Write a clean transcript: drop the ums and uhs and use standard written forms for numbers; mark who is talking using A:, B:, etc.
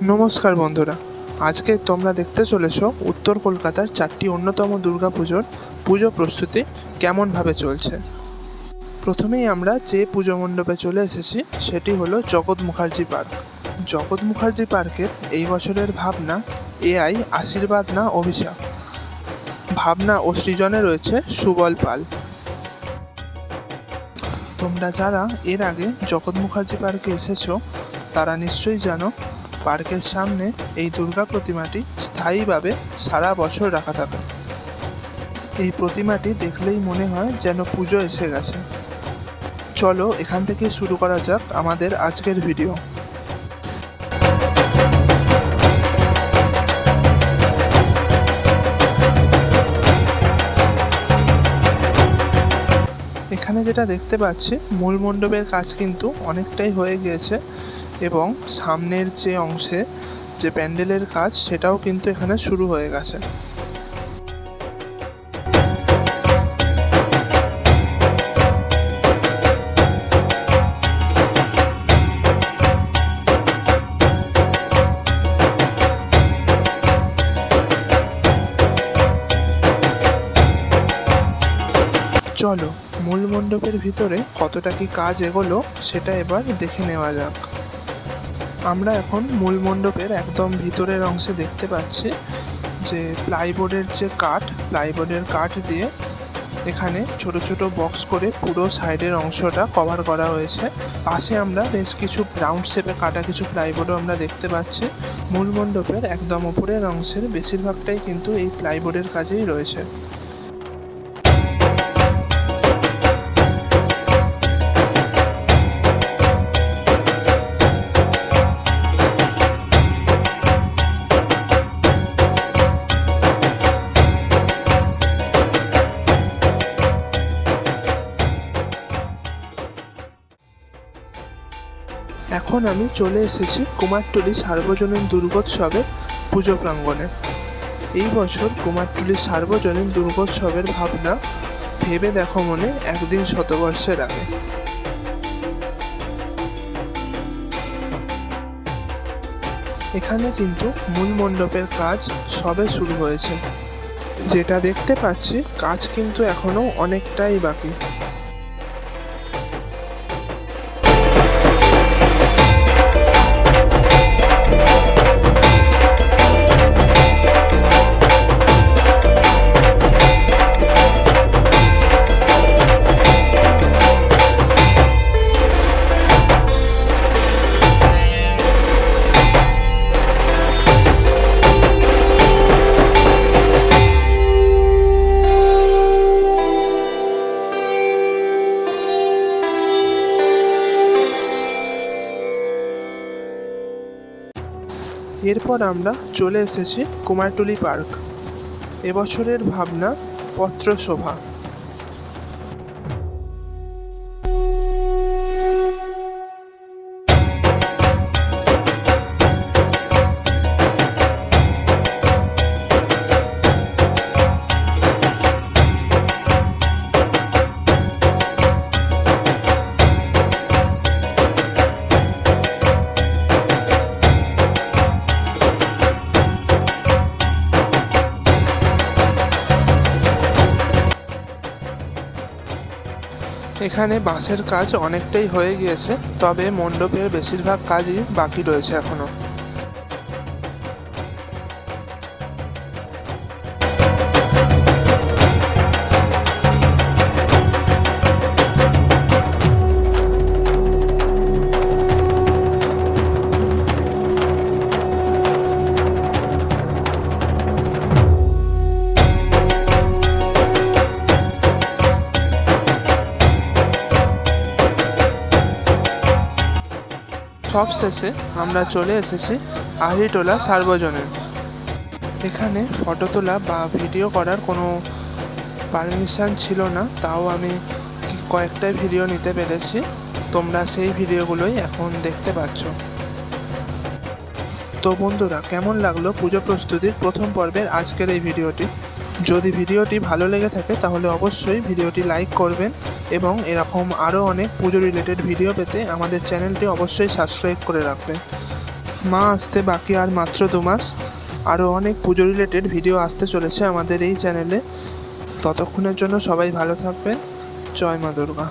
A: নমস্কার বন্ধুরা, আজকে তোমরা দেখতে চলেছো উত্তর কলকাতার 4টি অন্যতম দুর্গাপুজোর পুজো প্রস্তুতি কেমনভাবে চলছে। প্রথমেই আমরা যে পুজো মণ্ডপে চলে এসেছি সেটি হলো জগৎ মুখার্জি পার্ক। জগৎ মুখার্জি পার্কের এই বছরের ভাবনা এআই আশীর্বাদ না অভিশাপ। ভাবনা ও সৃজনে রয়েছে সুবল পাল। তোমরা যারা এর আগে জগৎ মুখার্জি পার্কে এসেছো তারা নিশ্চয়ই জানো পার্কের সামনে এই দুর্গা প্রতিমাটি স্থায়ীভাবে সারা বছর রাখা থাকে। এই প্রতিমাটি দেখলেই মনে হয় যেন পুজো এসে গেছে। চলো এখান থেকে শুরু করা যাক আমাদের আজকের ভিডিও। এখানে যেটা দেখতে পাচ্ছি মূল মণ্ডপের কাজ কিন্তু অনেকটাই হয়ে গিয়েছে এবং সামনের যে অংশে যে প্যান্ডেলের কাজ সেটাও কিন্তু এখানে শুরু হয়ে গেছে। চলো মূল মণ্ডপের ভিতরে কতটা কি কাজ এগোলো সেটা এবার দেখে নেওয়া যাক। আমরা এখন মূল মণ্ডপের একদম ভিতরের অংশে দেখতে পাচ্ছি যে প্লাইবোর্ডের কাঠ দিয়ে এখানে ছোট ছোট বক্স করে পুরো সাইডের অংশটা কভার করা হয়েছে। পাশে আমরা বেশ কিছু রাউন্ড শেপে কাটা কিছু প্লাইবোর্ডও আমরা দেখতে পাচ্ছি। মূল মণ্ডপের একদম উপরের অংশের বেশিরভাগটাই কিন্তু এই প্লাইবোর্ডের কাজেই রয়েছে। এখন আমি চলে এসেছি কুমারটুলি সার্বজনীন দুর্গোৎসবের পুজো প্রাঙ্গণে। এই বছর কুমারটুলি সার্বজনীন দুর্গোৎসবের ভাবনা ভেবে দেখো মনে একদিন শতবর্ষের আগে। এখানে কিন্তু মূল মণ্ডপের কাজ সবে শুরু হয়েছে। যেটা দেখতে পাচ্ছি কাজ কিন্তু এখনো অনেকটাই বাকি। এরপর আমরা চলে এসেছি কুমারটুলি পার্ক। এবছরের ভাবনা পত্রশোভা। এখানে বাঁশের কাজ অনেকটাই হয়ে গিয়েছে, তবে মণ্ডপের বেশিরভাগ কাজই বাকি রয়েছে এখনো। সব শেষে আমরা চলে এসেছি আহিটোলা সার্বজনীন। এখানে ফটো তোলা বা ভিডিও করার কোনো পারমিশন ছিল না, তাও আমি কয়েকটা ভিডিও নিতে পেরেছি। তোমরা সেই ভিডিওগুলোই এখন দেখতে পাচ্ছ। তো বন্ধুরা, কেমন লাগলো পুজো প্রস্তুতির প্রথম পর্বের আজকের এই ভিডিওটি? যদি ভিডিওটি ভালো লেগে থাকে তাহলে অবশ্যই ভিডিওটি লাইক করবেন এবং এরকম আরও অনেক পুজো রিলেটেড ভিডিও পেতে আমাদের চ্যানেলটি অবশ্যই সাবস্ক্রাইব করে রাখবেন। মা আসতে বাকি আর মাত্র 2 মাস। আরও অনেক পুজো রিলেটেড ভিডিও আসতে চলেছে আমাদের এই চ্যানেলে। ততক্ষণের জন্য সবাই ভালো থাকবেন। জয় মা দুর্গা।